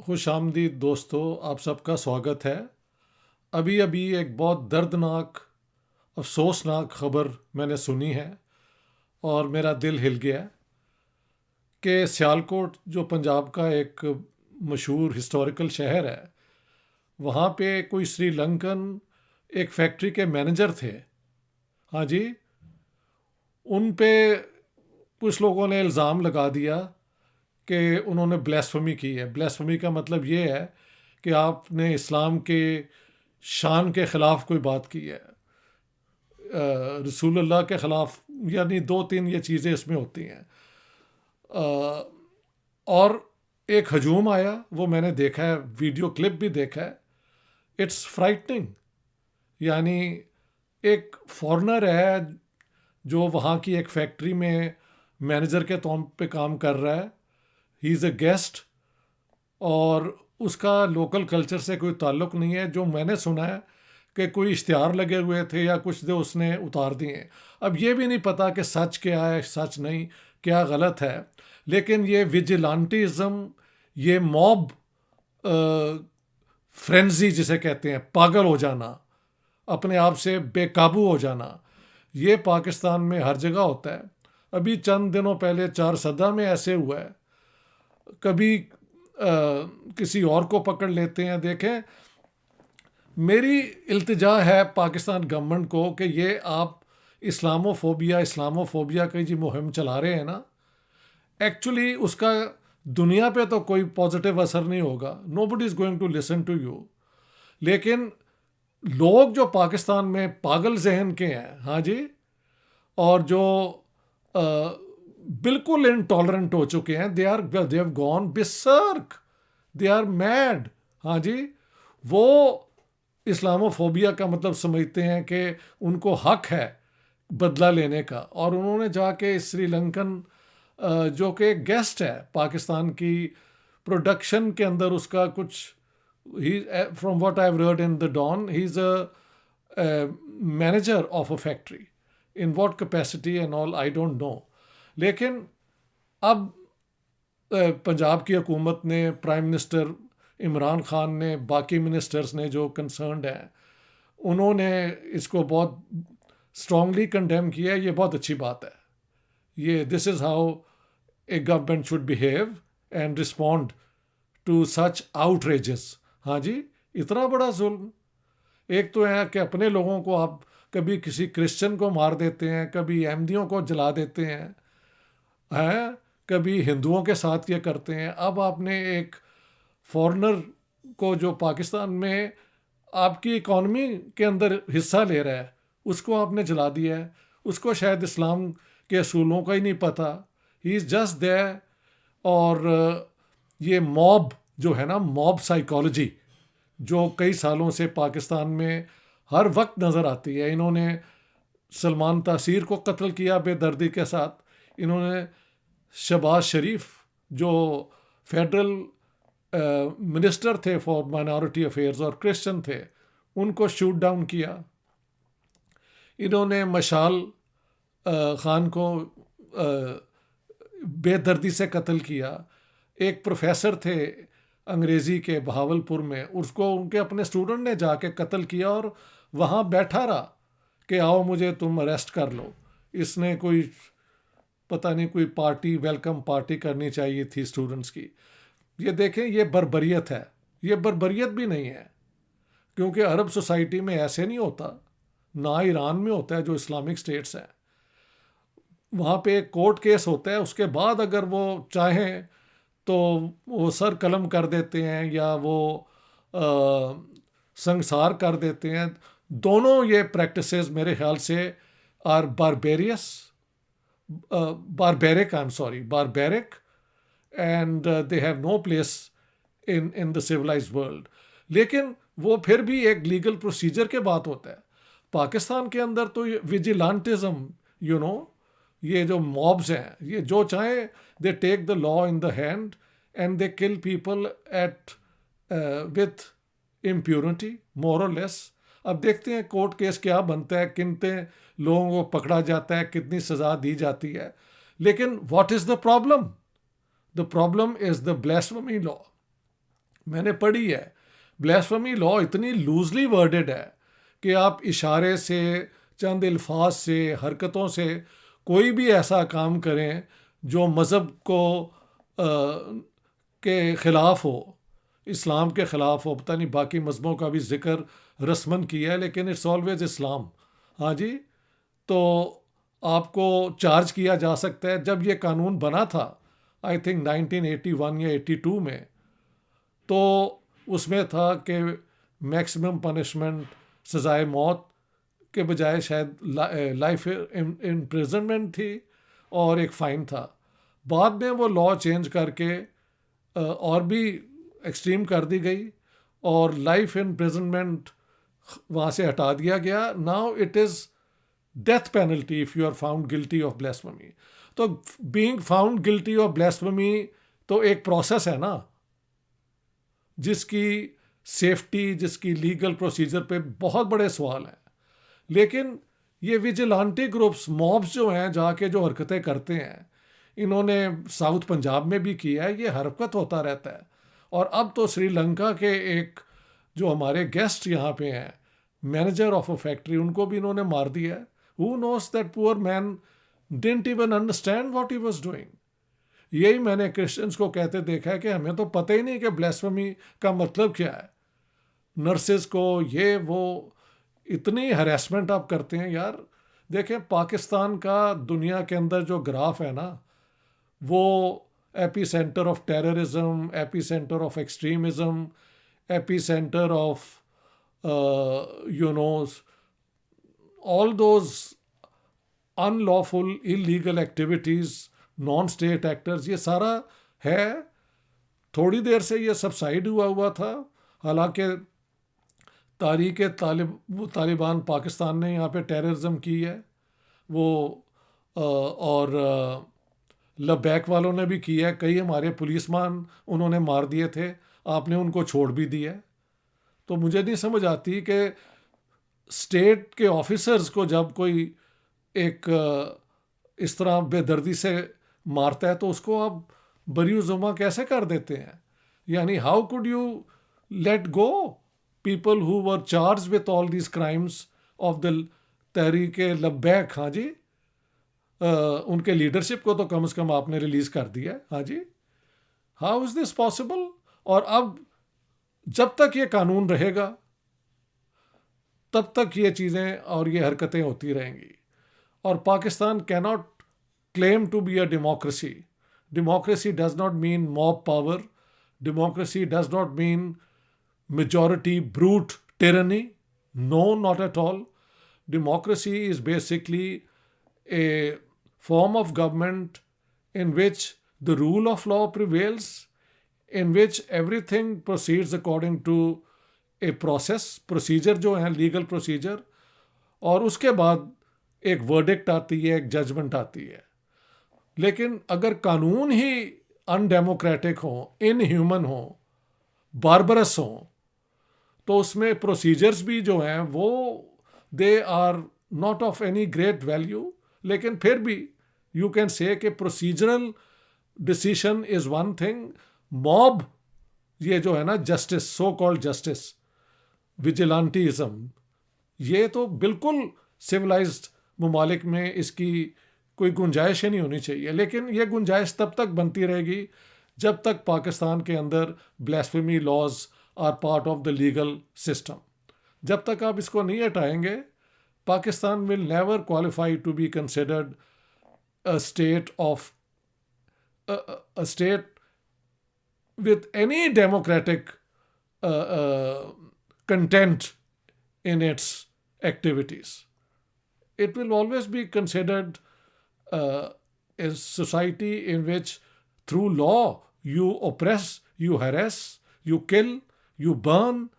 खुश आमदीद दोस्तों, आप सबका स्वागत है। अभी अभी एक बहुत दर्दनाक, अफसोसनाक खबर मैंने सुनी है और मेरा दिल हिल गया कि सियालकोट जो पंजाब का एक मशहूर हिस्टोरिकल शहर है, वहाँ पे कोई श्रीलंकन एक फैक्ट्री के मैनेजर थे। हाँ जी, उन पे कुछ लोगों ने इल्ज़ाम लगा दिया कि उन्होंने ब्lasphemy की है। ब्lasphemy का मतलब ये है कि आपने इस्लाम के शान के ख़िलाफ़ कोई बात की है, रसूलुल्लाह के ख़िलाफ़, यानी दो तीन ये चीज़ें इसमें होती हैं। और एक हजूम आया, वो मैंने देखा है, वीडियो क्लिप भी देखा है। It's frightening. यानी एक फॉरेनर है जो वहाँ की एक फैक्ट्री में मैनेजर के तौर पे काम कर रहा है। ही इज़ अ गेस्ट और उसका लोकल कल्चर से कोई ताल्लुक़ नहीं है। जो मैंने सुना है कि कोई इश्तिहार लगे हुए थे या कुछ जो उसने उतार दिए। अब ये भी नहीं पता कि सच क्या है, सच नहीं, क्या गलत है। लेकिन ये विजिलांटिज़म, ये मॉब फ्रेंजी जिसे कहते हैं, पागल हो जाना, अपने आप से बेकाबू हो जाना, ये पाकिस्तान में हर जगह होता है। अभी चंद दिनों पहले चारसदा में ऐसे हुआ है। कभी किसी और को पकड़ लेते हैं। देखें, मेरी इल्तिजा है पाकिस्तान गवर्नमेंट को कि ये आप इस्लामोफोबिया की जो मुहिम चला रहे हैं ना, एक्चुअली उसका दुनिया पे तो कोई पॉजिटिव असर नहीं होगा। Nobody is going to listen to you. लेकिन लोग जो पाकिस्तान में पागल जहन के हैं, हाँ जी, और जो अ, बिल्कुल इनटॉलरेंट हो चुके हैं, they have gone berserk, they are mad. हाँ जी, वो इस्लामोफोबिया का मतलब समझते हैं कि उनको हक है बदला लेने का। और उन्होंने जाके श्रीलंकन जो कि गेस्ट है पाकिस्तान की प्रोडक्शन के अंदर, उसका कुछ, ही from what I have read in the Dawn, he is a manager of a factory. In what capacity and all I don't know. लेकिन अब पंजाब की हुकूमत ने, प्राइम मिनिस्टर इमरान खान ने, बाकी मिनिस्टर्स ने जो कंसर्न्ड हैं, उन्होंने इसको बहुत स्ट्रांगली कंडेम किया है। ये बहुत अच्छी बात है। ये this is how a government should behave and respond to such outrages. हाँ जी, इतना बड़ा जुल्म। एक तो है कि अपने लोगों को आप कभी किसी क्रिश्चियन को मार देते हैं, कभी अहमदियों को जला देते हैं, कभी हिंदुओं के साथ ये करते हैं। अब आपने एक फॉरेनर को जो पाकिस्तान में आपकी इकॉनमी के अंदर हिस्सा ले रहा है, उसको आपने जला दिया है। उसको शायद इस्लाम के असूलों का ही नहीं पता। He is just there. और ये मॉब जो है ना, मॉब साइकोलॉजी, जो कई सालों से पाकिस्तान में हर वक्त नज़र आती है। इन्होंने सलमान तासीर को कत्ल किया बेदर्दी के साथ। इन्होंने शहबाज शरीफ, जो फेडरल मिनिस्टर थे फॉर माइनॉरिटी अफेयर्स और क्रिश्चियन थे, उनको शूट डाउन किया। इन्होंने मशाल खान को बेदर्दी से कत्ल किया। एक प्रोफेसर थे अंग्रेज़ी के बहावलपुर में, उसको उनके अपने स्टूडेंट ने जाके कत्ल किया और वहाँ बैठा रहा कि आओ मुझे तुम अरेस्ट कर लो। इसने कोई, पता नहीं, कोई पार्टी, वेलकम पार्टी करनी चाहिए थी स्टूडेंट्स की। ये देखें, ये बर्बरियत है। ये बर्बरियत भी नहीं है, क्योंकि अरब सोसाइटी में ऐसे नहीं होता, ना ईरान में होता है जो इस्लामिक स्टेट्स हैं। वहाँ पे एक कोर्ट केस होता है, उसके बाद अगर वो चाहें तो वो सर कलम कर देते हैं या वो संसार कर देते हैं। दोनों ये प्रैक्टिसेस मेरे ख्याल से are बारबेरियस, barbaric, I'm sorry, barbaric, and they have no place in the civilized world. लेकिन वो फिर भी एक लीगल प्रोसीजर के बात होता है। पाकिस्तान के अंदर तो विजिलांटिज्म, यू नो, ये जो मॉब्स हैं, ये जो चाहे, they take the law in the hand and they kill people at with impunity, more और लेस। अब देखते हैं कोर्ट केस क्या बनता है, कितने लोगों को पकड़ा जाता है, कितनी सज़ा दी जाती है। लेकिन what is the problem? The problem is the blasphemy law. मैंने पढ़ी है। ब्लास्फेमी लॉ इतनी लूजली वर्डेड है कि आप इशारे से, चंद अल्फाज से, हरकतों से कोई भी ऐसा काम करें जो मज़हब को के ख़िलाफ़ हो, इस्लाम के ख़िलाफ़ हो। पता नहीं बाकी मज़हबों का भी ज़िक्र रस्मन किया है, लेकिन इट्स ऑलवेज इस्लाम। हाँ जी, तो आपको चार्ज किया जा सकता है। जब ये कानून बना था आई थिंक 1981 या 82 में, तो उसमें था कि मैक्सिमम पनिशमेंट सज़ाए मौत के बजाय शायद लाइफ इम्प्रिजनमेंट थी और एक फ़ाइन था। बाद में वो लॉ चेंज करके और भी एक्सट्रीम कर दी गई और लाइफ इम्प्रिजनमेंट वहाँ से हटा दिया गया। Now it is death penalty if you are found guilty of blasphemy. तो being found guilty of blasphemy तो एक प्रोसेस है ना, जिसकी सेफ्टी, जिसकी लीगल प्रोसीजर पे बहुत बड़े सवाल हैं। लेकिन ये विजिलांटी ग्रुप्स, मॉब्स जो हैं जाके जो हरकतें करते हैं, इन्होंने साउथ पंजाब में भी किया है, ये हरकत होता रहता है। और अब तो श्रीलंका के एक जो हमारे गेस्ट यहाँ पे हैं, मैनेजर ऑफ अ फैक्ट्री, उनको भी इन्होंने मार दिया है। Who knows that poor man didn't even understand what he was doing. यही मैंने क्रिश्चियंस को कहते देखा है कि हमें तो पता ही नहीं कि ब्लास्फेमी का मतलब क्या है। नर्सेज को ये वो इतनी हरेसमेंट आप करते हैं यार। देखें, पाकिस्तान का दुनिया के अंदर जो ग्राफ है ना, वो AP centre of terrorism, AP centre of extremism, AP centre of you know all those unlawful illegal activities, non state actors, ये सारा है। थोड़ी देर से ये सबसाइड हुआ था। हालांकि तारीख तालिबान पाकिस्तान ने यहाँ पे टेररिज्म की है वो, और लबैक वालों ने भी किया है। कई हमारे पुलिसमान उन्होंने मार दिए थे, आपने उनको छोड़ भी दिया। तो मुझे नहीं समझ आती कि स्टेट के ऑफिसर्स को जब कोई एक इस तरह बेदर्दी से मारता है तो उसको आप बरीउज़्ज़मा कैसे कर देते हैं? यानी how could you let go people who were charged with all these crimes of the Tehreek-e-Labbaik. हाँ जी, उनके लीडरशिप को तो कम से कम आपने रिलीज़ कर दिया। हाँ जी, हाउ इज़ दिस पॉसिबल? और अब जब तक ये कानून रहेगा तब तक ये चीज़ें और ये हरकतें होती रहेंगी। और Pakistan cannot claim to be a democracy. Democracy does not mean mob power. Democracy does not mean majority brute tyranny. No, not at all. Democracy is basically a form of government in which the rule of law prevails, in which everything proceeds according to a process, procedure जो है legal procedure, और उसके बाद एक verdict आती है, एक judgement आती है। लेकिन अगर कानून ही अनडेमोक्रेटिक हो, इनह्यूमन हो, बारबरस हो, तो उसमें प्रोसीजर्स भी जो हैं वो they are not of any great value. लेकिन फिर भी यू कैन से कि procedural decision is one thing. Mob, ये जो है ना justice, so called justice, vigilantism, ये तो बिल्कुल सिविलाइज्ड ममालिक में इसकी कोई गुंजाइश ही नहीं होनी चाहिए। लेकिन ये गुंजाइश तब तक बनती रहेगी जब तक पाकिस्तान के अंदर blasphemy laws are part of the legal system. जब तक आप इसको नहीं हटाएंगे, Pakistan will never qualify to be considered a state of a state with any democratic content in its activities. It will always be considered a society in which through law you oppress, you harass, you kill, you burn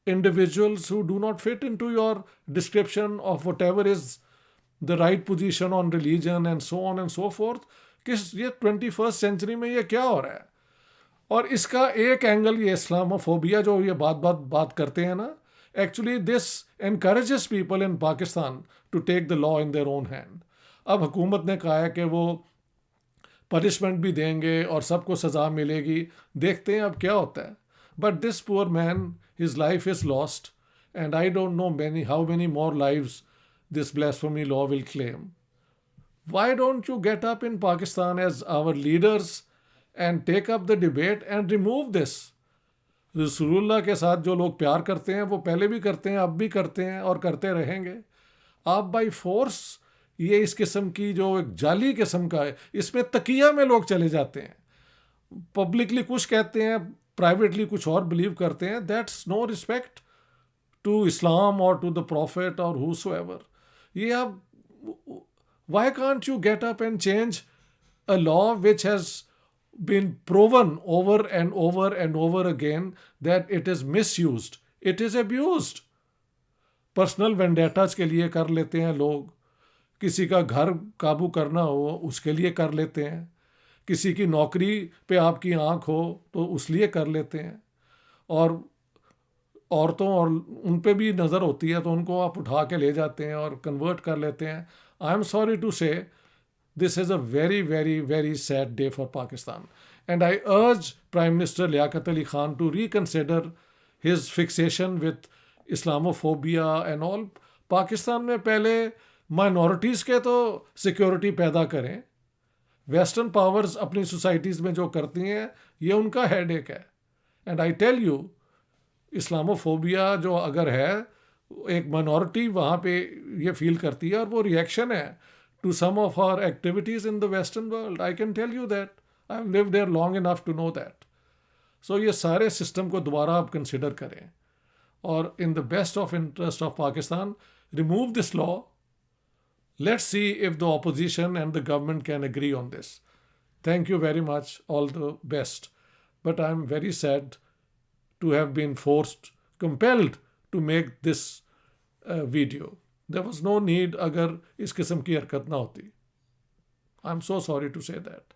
individuals who do not fit into your description of whatever is the right position on religion and so on and so forth. ये 21st century में ये क्या हो रहा है? और इसका एक एंगल ये इस्लामोफोबिया जो ये बात करते हैं ना, actually this encourages people in Pakistan to take the law in their own hand. अब हुकूमत ने कहा है कि वो पनिशमेंट भी देंगे और सबको सज़ा मिलेगी। देखते हैं अब क्या होता है। But this poor man, his life is lost, and I don't know how many more lives this blasphemy law will claim. Why don't you get up in Pakistan as our leaders and take up the debate and remove this? रसूलुल्लाह के साथ जो लोग प्यार करते हैं वो पहले भी करते हैं, अब भी करते हैं और करते रहेंगे. आप बाई फोर्स ये इस किस्म की जो एक जाली किस्म का है, इसमें तकिया में लोग चले जाते हैं, पब्लिकली कुछ कहते हैं, प्राइवेटली कुछ और बिलीव करते हैं. That's no respect to Islam और टू द प्रॉफिट और हूसोएवर. ये आप, why can't you get up and change a law which has been proven over and over and over again that it is misused, it is abused? Personal vendettas के लिए कर लेते हैं लोग, किसी का घर काबू करना हो उसके लिए कर लेते हैं, किसी की नौकरी पे आपकी आंख हो तो उस लिए कर लेते हैं, और औरतों और उन पे भी नज़र होती है तो उनको आप उठा के ले जाते हैं और कन्वर्ट कर लेते हैं. आई एम सॉरी टू से this is a very, very, very sad day for Pakistan. And I urge Prime Minister Liaquat Ali Khan to reconsider his fixation with Islamophobia and all. Pakistan में पहले minorities के तो security पैदा करें. Western powers अपनी societies में जो करती हैं ये उनका हेडेक है. And I tell you, Islamophobia जो अगर है, एक माइनॉरिटी वहाँ पे ये फील करती है और वो रिएक्शन है to some of our activities in the Western world. I can tell you that. I've lived there long enough to know that. So ये सारे सिस्टम को दोबारा आप कंसिडर करें और in the best of interest of Pakistan, remove this law. Let's see if the opposition and the government can agree on this. Thank you very much. All the best. But I'm very sad to have been compelled to make this video. There was no need अगर इस किस्म की हरकत ना होती. I'm so sorry to say that.